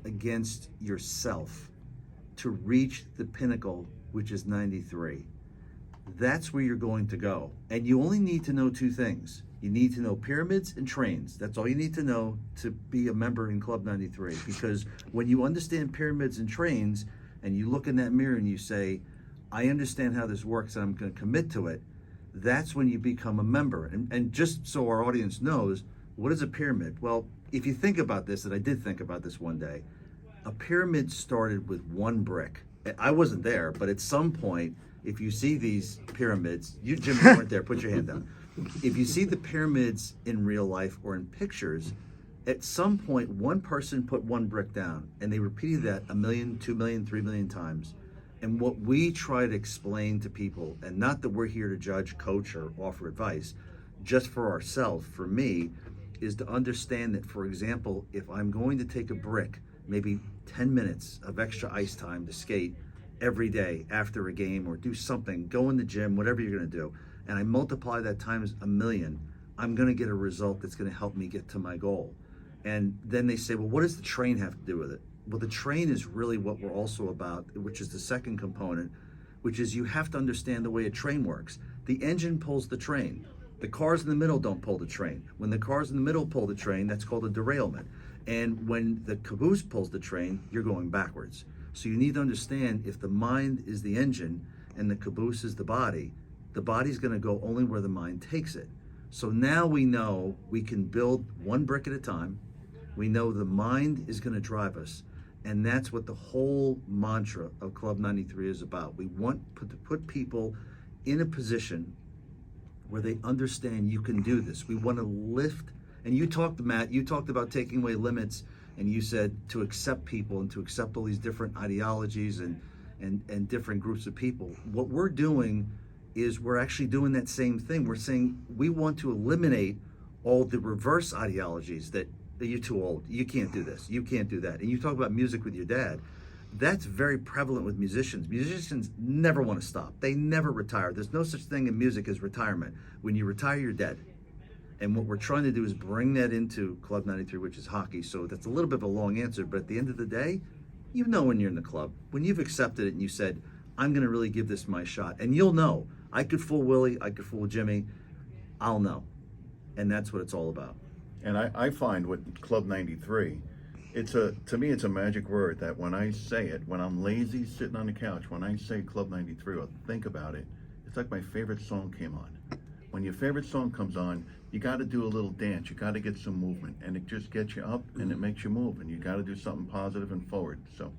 against yourself to reach the pinnacle, which is 93. That's where you're going to go. And you only need to know two things. You need to know pyramids and trains. That's all you need to know to be a member in Club 93. Because when you understand pyramids and trains, and you look in that mirror and you say, I understand how this works and I'm going to commit to it, that's when you become a member. And just so our audience knows, what is a pyramid? Well, if you think about this, and I did think about this one day, a pyramid started with one brick. I wasn't there, but at some point, if you see these pyramids, you, Jim, you weren't there, put your hand down. If you see the pyramids in real life or in pictures, at some point, one person put one brick down, and they repeated that 1 million, 2 million, 3 million times. And what we try to explain to people, and not that we're here to judge, coach, or offer advice, just for ourselves, for me, is to understand that, for example, if I'm going to take a brick, maybe 10 minutes of extra ice time to skate every day after a game or do something, go in the gym, whatever you're going to do, and I multiply that times 1 million, I'm going to get a result that's going to help me get to my goal. And then they say, well, what does the train have to do with it? Well, the train is really what we're also about, which is the second component, which is you have to understand the way a train works. The engine pulls the train. The cars in the middle don't pull the train. When the cars in the middle pull the train, that's called a derailment. And when the caboose pulls the train, you're going backwards. So you need to understand, if the mind is the engine and the caboose is the body's going to go only where the mind takes it. So now we know we can build one brick at a time. We know the mind is going to drive us. And that's what the whole mantra of Club 93 is about. We want to put people in a position where they understand you can do this. We want to lift. And you talked, Matt, you talked about taking away limits, and you said to accept people and to accept all these different ideologies and different groups of people. What we're doing is we're actually doing that same thing. We're saying we want to eliminate all the reverse ideologies that you're too old, you can't do this, you can't do that. And you talk about music with your dad. That's very prevalent with musicians. Musicians never want to stop. They never retire. There's no such thing in music as retirement. When you retire, you're dead. And what we're trying to do is bring that into Club 93, which is hockey. So that's a little bit of a long answer, but at the end of the day, you know when you're in the club, when you've accepted it and you said, I'm going to really give this my shot. And you'll know. I could fool Willie, I could fool Jimmy. I'll know. And that's what it's all about. And I find with Club 93, to me it's a magic word that when I say it, when I'm lazy sitting on the couch, when I say Club 93 or think about it, it's like my favorite song came on. When your favorite song comes on, you got to do a little dance, you got to get some movement, and it just gets you up and it makes you move, and you got to do something positive and forward. So